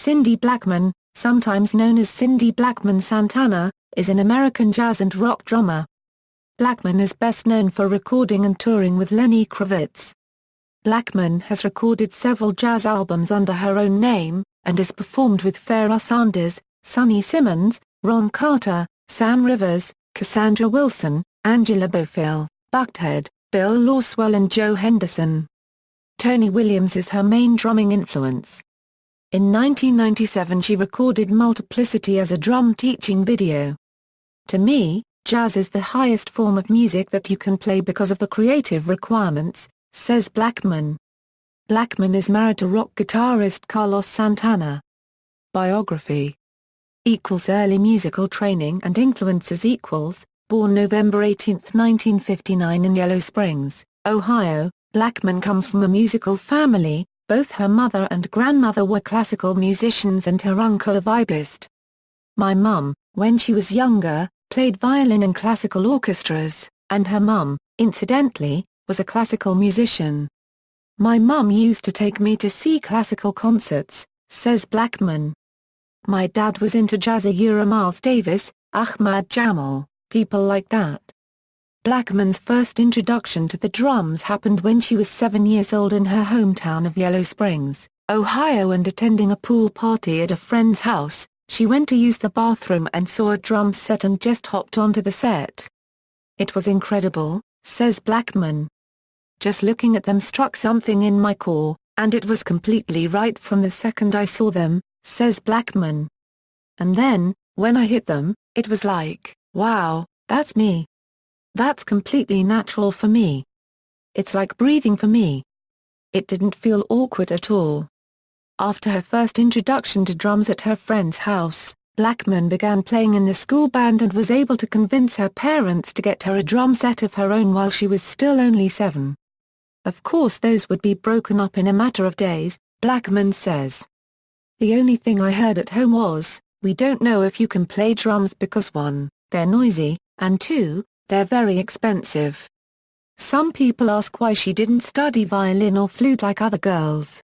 Cindy Blackman, sometimes known as Cindy Blackman-Santana, is an American jazz and rock drummer. Blackman is best known for recording and touring with Lenny Kravitz. Blackman has recorded several jazz albums under her own name, and has performed with Pharoah Sanders, Sonny Simmons, Ron Carter, Sam Rivers, Cassandra Wilson, Angela Bofill, Buckethead, Bill Laswell and Joe Henderson. Tony Williams is her main drumming influence. In 1997 she recorded Multiplicity as a drum teaching video. To me, jazz is the highest form of music that you can play because of the creative requirements, says Blackman. Blackman is married to rock guitarist Carlos Santana. Biography. Early musical training and influences. Born November 18, 1959 in Yellow Springs, Ohio, Blackman comes from a musical family. Both her mother and grandmother were classical musicians and her uncle a vibist. My mum, when she was younger, played violin in classical orchestras, and her mum, incidentally, was a classical musician. My mum used to take me to see classical concerts, says Blackman. My dad was into jazz, Miles Davis, Ahmad Jamal, people like that. Blackman's first introduction to the drums happened when she was 7 years old in her hometown of Yellow Springs, Ohio, and attending a pool party at a friend's house. She went to use the bathroom and saw a drum set and just hopped onto the set. It was incredible, says Blackman. Just looking at them struck something in my core, and it was completely right from the second I saw them, says Blackman. And then, when I hit them, it was like, wow, that's me. That's completely natural for me. It's like breathing for me. It didn't feel awkward at all. After her first introduction to drums at her friend's house, Blackman began playing in the school band and was able to convince her parents to get her a drum set of her own while she was still only 7. Of course those would be broken up in a matter of days, Blackman says. The only thing I heard at home was, we don't know if you can play drums because 1, they're noisy, and 2, they're very expensive. Some people ask why she didn't study violin or flute like other girls.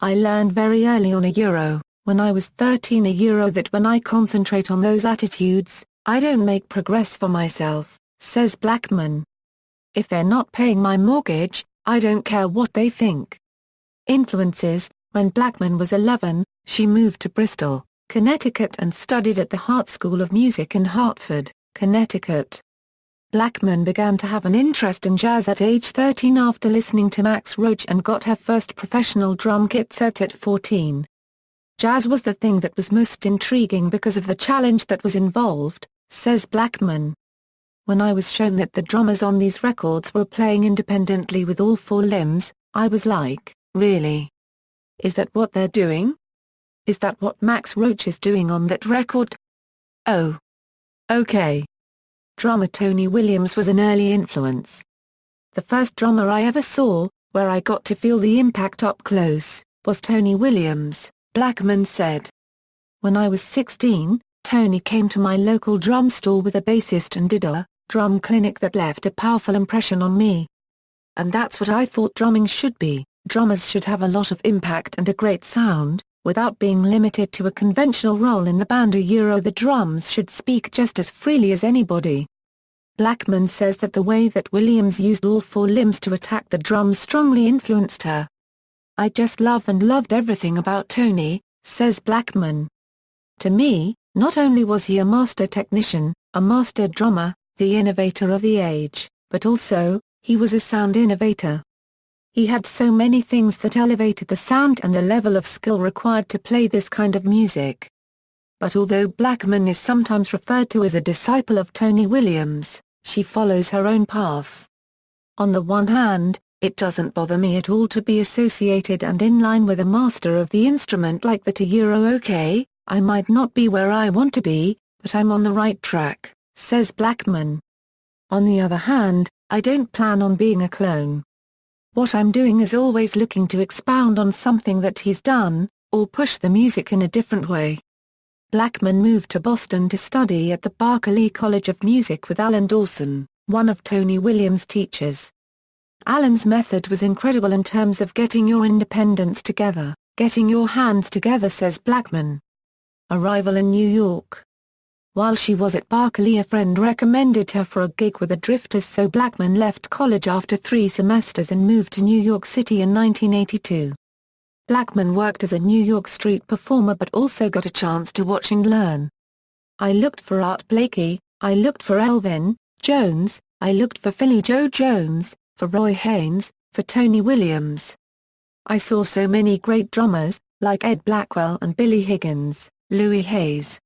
I learned very early on when I was 13 that when I concentrate on those attitudes, I don't make progress for myself, says Blackman. If they're not paying my mortgage, I don't care what they think. Influences. When Blackman was 11, she moved to Bristol, Connecticut and studied at the Hart School of Music in Hartford, Connecticut. Blackman began to have an interest in jazz at age 13 after listening to Max Roach and got her first professional drum kit set at 14. Jazz was the thing that was most intriguing because of the challenge that was involved, says Blackman. When I was shown that the drummers on these records were playing independently with all 4 limbs, I was like, really? Is that what they're doing? Is that what Max Roach is doing on that record? Oh. Okay. Drummer Tony Williams was an early influence. The first drummer I ever saw, where I got to feel the impact up close, was Tony Williams, Blackman said. When I was 16, Tony came to my local drum store with a bassist and did a drum clinic that left a powerful impression on me. And that's what I thought drumming should be. Drummers should have a lot of impact and a great sound, without being limited to a conventional role in the band. The drums should speak just as freely as anybody. Blackman says that the way that Williams used all 4 limbs to attack the drums strongly influenced her. I just loved everything about Tony, says Blackman. To me, not only was he a master technician, a master drummer, the innovator of the age, but also, he was a sound innovator. He had so many things that elevated the sound and the level of skill required to play this kind of music. But although Blackman is sometimes referred to as a disciple of Tony Williams, she follows her own path. On the one hand, it doesn't bother me at all to be associated and in line with a master of the instrument like that. Okay, I might not be where I want to be, but I'm on the right track, says Blackman. On the other hand, I don't plan on being a clone. What I'm doing is always looking to expound on something that he's done, or push the music in a different way. Blackman moved to Boston to study at the Berklee College of Music with Alan Dawson, one of Tony Williams' teachers. Alan's method was incredible in terms of getting your independents together, Getting your hands together, says Blackman. Arrival in New York. While she was at Berkeley, a friend recommended her for a gig with the Drifters, so Blackman left college after 3 semesters and moved to New York City in 1982. Blackman worked as a New York street performer but also got a chance to watch and learn. I looked for Art Blakey, I looked for Elvin Jones, I looked for Philly Joe Jones, for Roy Haynes, for Tony Williams. I saw so many great drummers, like Ed Blackwell and Billy Higgins, Louis Hayes.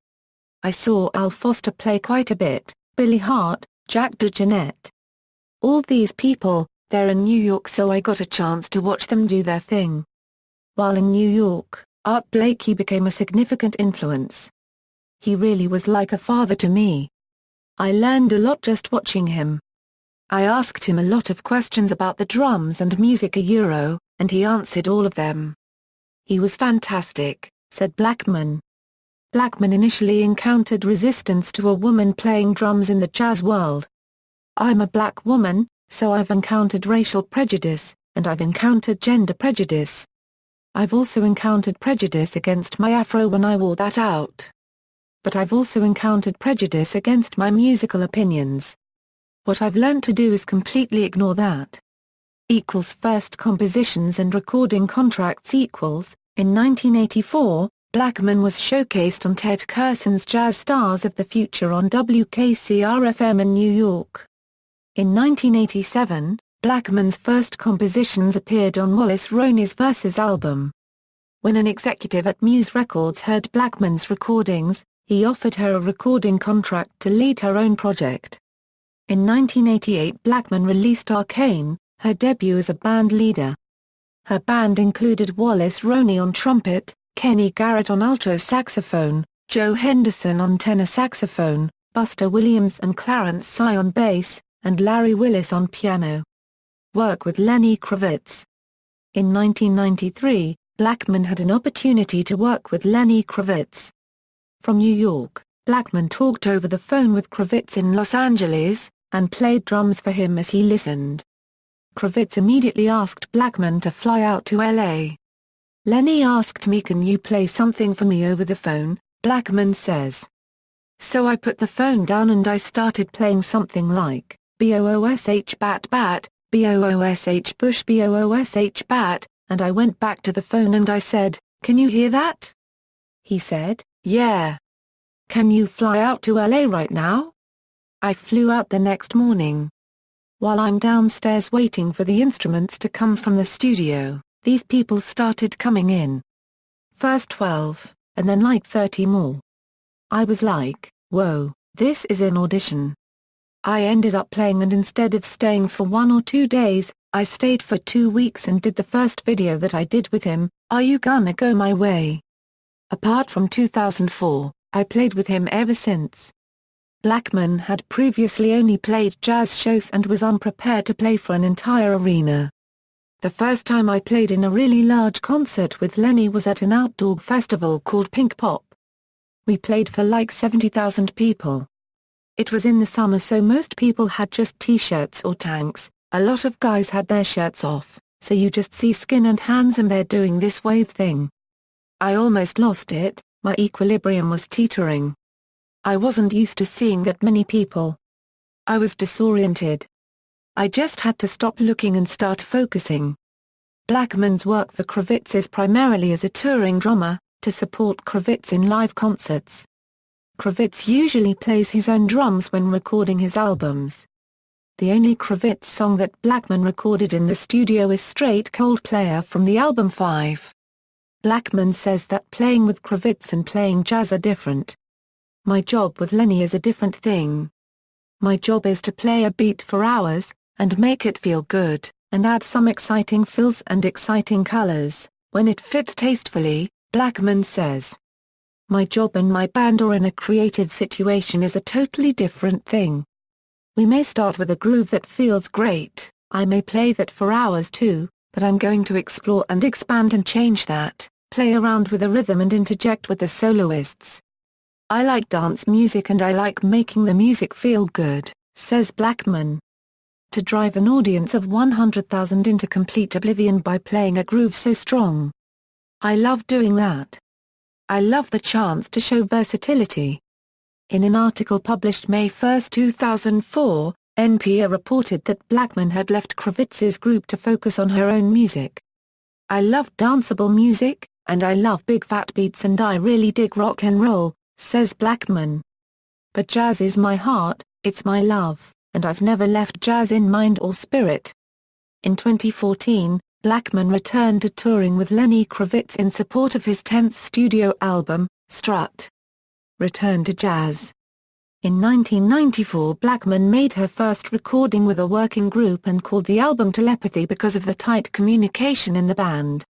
I saw Al Foster play quite a bit, Billy Hart, Jack DeJohnette. All these people, they're in New York, so I got a chance to watch them do their thing. While in New York, Art Blakey became a significant influence. He really was like a father to me. I learned a lot just watching him. I asked him a lot of questions about the drums and music and he answered all of them. He was fantastic, said Blackman. Blackman initially encountered resistance to a woman playing drums in the jazz world. I'm a black woman, so I've encountered racial prejudice, and I've encountered gender prejudice. I've also encountered prejudice against my afro when I wore that out. But I've also encountered prejudice against my musical opinions. What I've learned to do is completely ignore that. First compositions and recording contracts equals. In 1984, Blackman was showcased on Ted Kurson's Jazz Stars of the Future on WKCR-FM in New York. In 1987, Blackman's first compositions appeared on Wallace Roney's Verses album. When an executive at Muse Records heard Blackman's recordings, he offered her a recording contract to lead her own project. In 1988, Blackman released Arcane, her debut as a band leader. Her band included Wallace Roney on trumpet, Kenny Garrett on alto saxophone, Joe Henderson on tenor saxophone, Buster Williams and Clarence Sy on bass, and Larry Willis on piano. Work with Lenny Kravitz. In 1993, Blackman had an opportunity to work with Lenny Kravitz. From New York, Blackman talked over the phone with Kravitz in Los Angeles, and played drums for him as he listened. Kravitz immediately asked Blackman to fly out to L.A. Lenny asked me, "Can you play something for me over the phone?" Blackman says. So I put the phone down and I started playing something like, "Boosh bat bat, boosh bush boosh bat," and I went back to the phone and I said, "Can you hear that?" He said, "Yeah." "Can you fly out to LA right now?" I flew out the next morning. While I'm downstairs waiting for the instruments to come from the studio, these people started coming in. First 12, and then like 30 more. I was like, whoa, this is an audition. I ended up playing, and instead of staying for 1 or 2 days, I stayed for 2 weeks and did the first video that I did with him, Are You Gonna Go My Way? Apart from 2004, I played with him ever since. Blackman had previously only played jazz shows and was unprepared to play for an entire arena. The first time I played in a really large concert with Lenny was at an outdoor festival called Pink Pop. We played for like 70,000 people. It was in the summer, so most people had just t-shirts or tanks. A lot of guys had their shirts off, so you just see skin and hands and they're doing this wave thing. I almost lost it, my equilibrium was teetering. I wasn't used to seeing that many people. I was disoriented. I just had to stop looking and start focusing. Blackman's work for Kravitz is primarily as a touring drummer, to support Kravitz in live concerts. Kravitz usually plays his own drums when recording his albums. The only Kravitz song that Blackman recorded in the studio is Straight Cold Player from the album 5. Blackman says that playing with Kravitz and playing jazz are different. My job with Lenny is a different thing. My job is to play a beat for hours, and make it feel good, and add some exciting fills and exciting colors, when it fits tastefully, Blackman says. My job in my band or in a creative situation is a totally different thing. We may start with a groove that feels great, I may play that for hours too, but I'm going to explore and expand and change that, play around with the rhythm and interject with the soloists. I like dance music and I like making the music feel good, says Blackman. To drive an audience of 100,000 into complete oblivion by playing a groove so strong. I love doing that. I love the chance to show versatility." In an article published May 1, 2004, NPR reported that Blackman had left Kravitz's group to focus on her own music. "I love danceable music, and I love big fat beats, and I really dig rock and roll," says Blackman. "But jazz is my heart, it's my love, and I've never left jazz in mind or spirit." In 2014, Blackman returned to touring with Lenny Kravitz in support of his 10th studio album, Strut. Return to Jazz. In 1994, Blackman made her first recording with a working group and called the album Telepathy because of the tight communication in the band.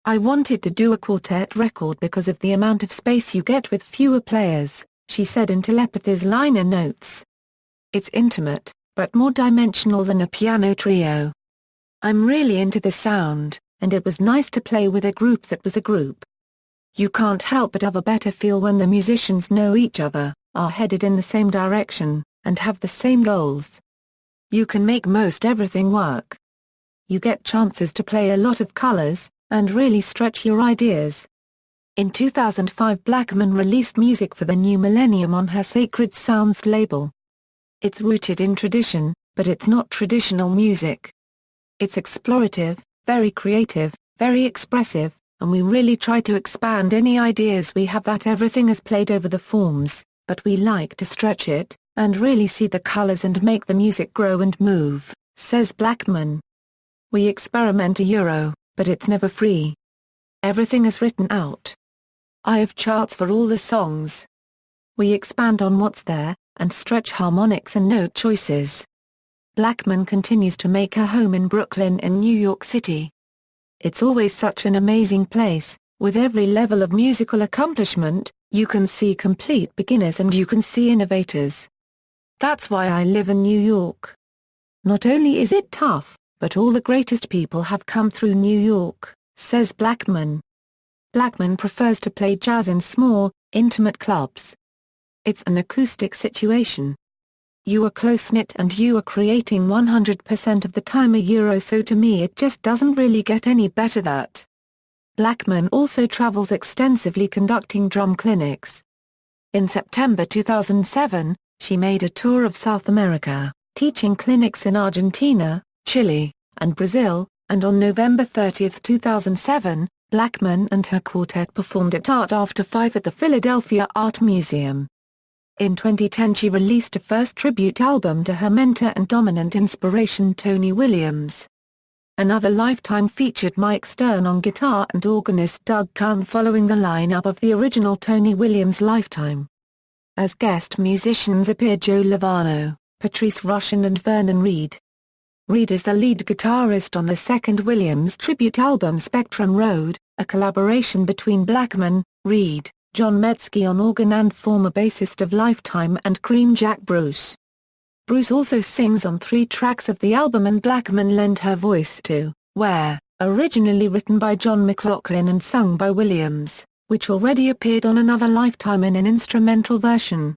"I wanted to do a quartet record because of the amount of space you get with fewer players," she said in Telepathy's liner notes. "It's intimate, but more dimensional than a piano trio. I'm really into the sound, and it was nice to play with a group that was a group. You can't help but have a better feel when the musicians know each other, are headed in the same direction, and have the same goals. You can make most everything work. You get chances to play a lot of colors, and really stretch your ideas." In 2005, Blackman released music for the new millennium on her Sacred Sounds label. "It's rooted in tradition, but it's not traditional music. It's explorative, very creative, very expressive, and we really try to expand any ideas we have. That everything is played over the forms, but we like to stretch it, and really see the colors and make the music grow and move," says Blackman. "We experiment but it's never free. Everything is written out. I have charts for all the songs. We expand on what's there, and stretch harmonics and note choices." Blackman continues to make her home in Brooklyn and New York City. "It's always such an amazing place, with every level of musical accomplishment. You can see complete beginners and you can see innovators. That's why I live in New York. Not only is it tough, but all the greatest people have come through New York," says Blackman. Blackman prefers to play jazz in small, intimate clubs. "It's an acoustic situation. You are close-knit and you are creating 100% of the time so to me it just doesn't really get any better that." Blackman also travels extensively conducting drum clinics. In September 2007, she made a tour of South America, teaching clinics in Argentina, Chile, and Brazil, and on November 30, 2007, Blackman and her quartet performed at Art After 5 at the Philadelphia Art Museum. In 2010 she released a first tribute album to her mentor and dominant inspiration Tony Williams. Another Lifetime featured Mike Stern on guitar and organist Doug Kahn following the lineup of the original Tony Williams Lifetime. As guest musicians appeared Joe Lovano, Patrice Rushen and Vernon Reid. Reid is the lead guitarist on the second Williams tribute album Spectrum Road, a collaboration between Blackman, Reid, John Metzger on organ and former bassist of Lifetime and Cream Jack Bruce. Bruce also sings on 3 tracks of the album and Blackman lent her voice to "Where," originally written by John McLaughlin and sung by Williams, which already appeared on another Lifetime in an instrumental version.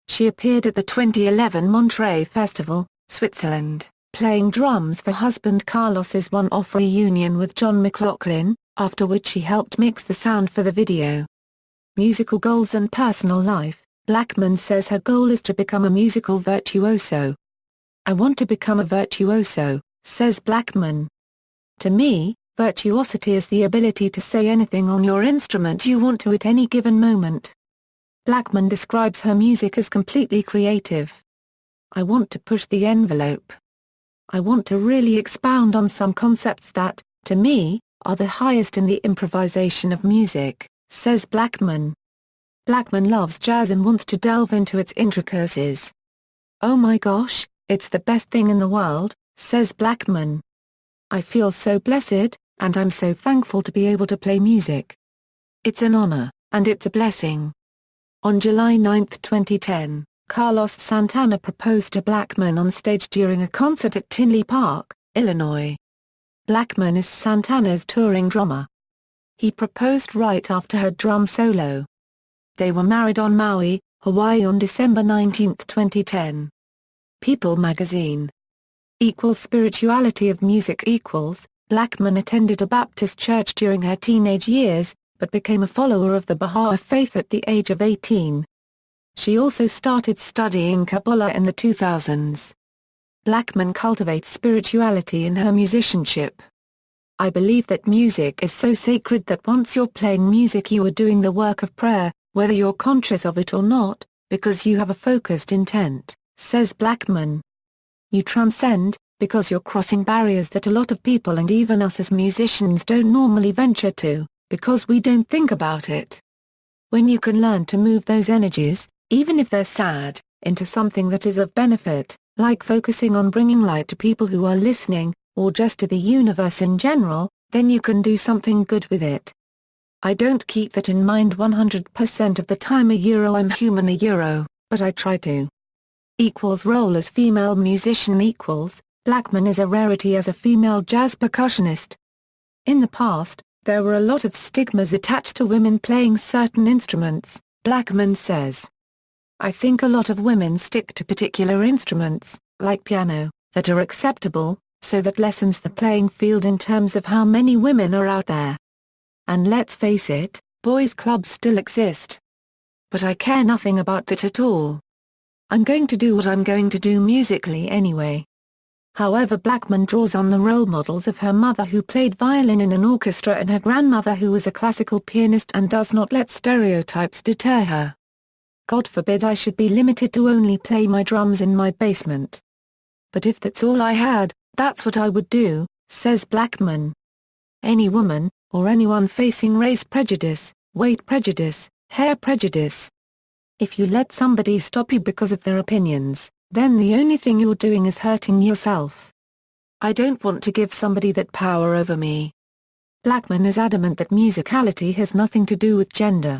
She appeared at the 2011 Monterey Festival, Switzerland, playing drums for husband Carlos's one-off reunion with John McLaughlin, after which she helped mix the sound for the video. Musical goals and personal life. Blackman says her goal is to become a musical virtuoso. "I want to become a virtuoso," says Blackman. "To me, virtuosity is the ability to say anything on your instrument you want to at any given moment." Blackman describes her music as completely creative. "I want to push the envelope. I want to really expound on some concepts that, to me, are the highest in the improvisation of music," says Blackman. Blackman loves jazz and wants to delve into its intricacies. "Oh my gosh, it's the best thing in the world," says Blackman. "I feel so blessed, and I'm so thankful to be able to play music. It's an honor, and it's a blessing." On July 9, 2010, Carlos Santana proposed to Blackman on stage during a concert at Tinley Park, Illinois. Blackman is Santana's touring drummer. He proposed right after her drum solo. They were married on Maui, Hawaii on December 19, 2010. People magazine. Spirituality of music equals, Blackman attended a Baptist church during her teenage years, but became a follower of the Bahá'í faith at the age of 18. She also started studying Kabbalah in the 2000s. Blackman cultivates spirituality in her musicianship. I believe that music is so sacred that once you're playing music you are doing the work of prayer, whether you're conscious of it or not, because you have a focused intent, says Blackman. You transcend, because you're crossing barriers that a lot of people and even us as musicians don't normally venture to, because we don't think about it. When you can learn to move those energies, even if they're sad, into something that is of benefit, like focusing on bringing light to people who are listening, or just to the universe in general, then you can do something good with it. I don't keep that in mind 100% of the time. I'm human, but I try to. Role as female musician Blackman is a rarity as a female jazz percussionist. In the past, there were a lot of stigmas attached to women playing certain instruments, Blackman says. I think a lot of women stick to particular instruments, like piano, that are acceptable, so that lessens the playing field in terms of how many women are out there. And let's face it, boys' clubs still exist. But I care nothing about that at all. I'm going to do what I'm going to do musically anyway. However, Blackman draws on the role models of her mother who played violin in an orchestra and her grandmother who was a classical pianist and does not let stereotypes deter her. God forbid I should be limited to only play my drums in my basement. But if that's all I had, that's what I would do, says Blackman. Any woman, or anyone facing race prejudice, weight prejudice, hair prejudice. If you let somebody stop you because of their opinions, then the only thing you're doing is hurting yourself. I don't want to give somebody that power over me. Blackman is adamant that musicality has nothing to do with gender.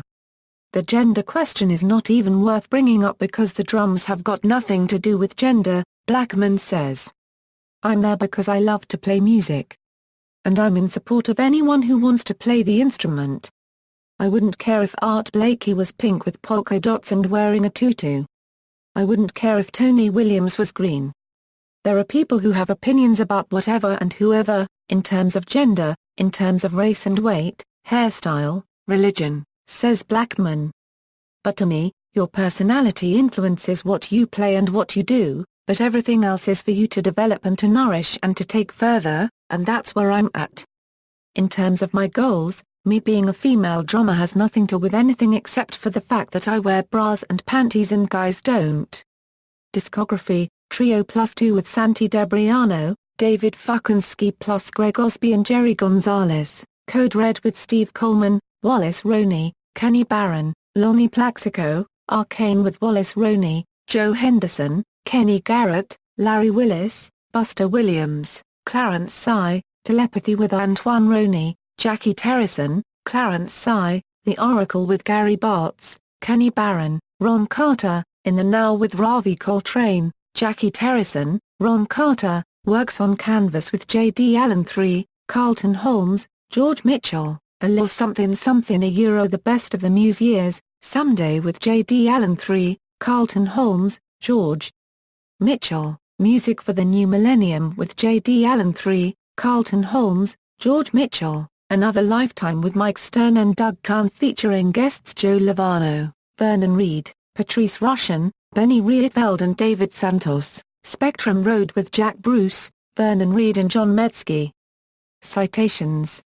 The gender question is not even worth bringing up because the drums have got nothing to do with gender, Blackman says. I'm there because I love to play music. And I'm in support of anyone who wants to play the instrument. I wouldn't care if Art Blakey was pink with polka dots and wearing a tutu. I wouldn't care if Tony Williams was green. There are people who have opinions about whatever and whoever, in terms of gender, in terms of race and weight, hairstyle, religion, says Blackman. But to me, your personality influences what you play and what you do, but everything else is for you to develop and to nourish and to take further, and that's where I'm at. In terms of my goals, me being a female drummer has nothing to do with anything except for the fact that I wear bras and panties and guys don't. Discography, Trio +2 with Santi Debriano, David Fuckinski plus Greg Osby and Jerry Gonzalez, Code Red with Steve Coleman, Wallace Roney, Kenny Barron, Lonnie Plaxico, Arcane with Wallace Roney, Joe Henderson, Kenny Garrett, Larry Willis, Buster Williams, Clarence Sy, Telepathy with Antoine Roney, Jackie Terrison, Clarence Sy, The Oracle with Gary Bartz, Kenny Barron, Ron Carter, In the Now with Ravi Coltrane, Jackie Terrison, Ron Carter, Works on Canvas with J.D. Allen III, Carlton Holmes, George Mitchell, A Lil Something Something The Best of the Muse Years, Someday with J.D. Allen III, Carlton Holmes, George Mitchell, Music for the New Millennium with J.D. Allen III, Carlton Holmes, George Mitchell, Another Lifetime with Mike Stern and Doug Kahn featuring guests Joe Lovano, Vernon Reid, Patrice Rushen, Benny Rietveld and David Santos, Spectrum Road with Jack Bruce, Vernon Reid and John Metzger. Citations.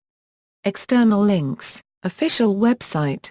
External links, official website.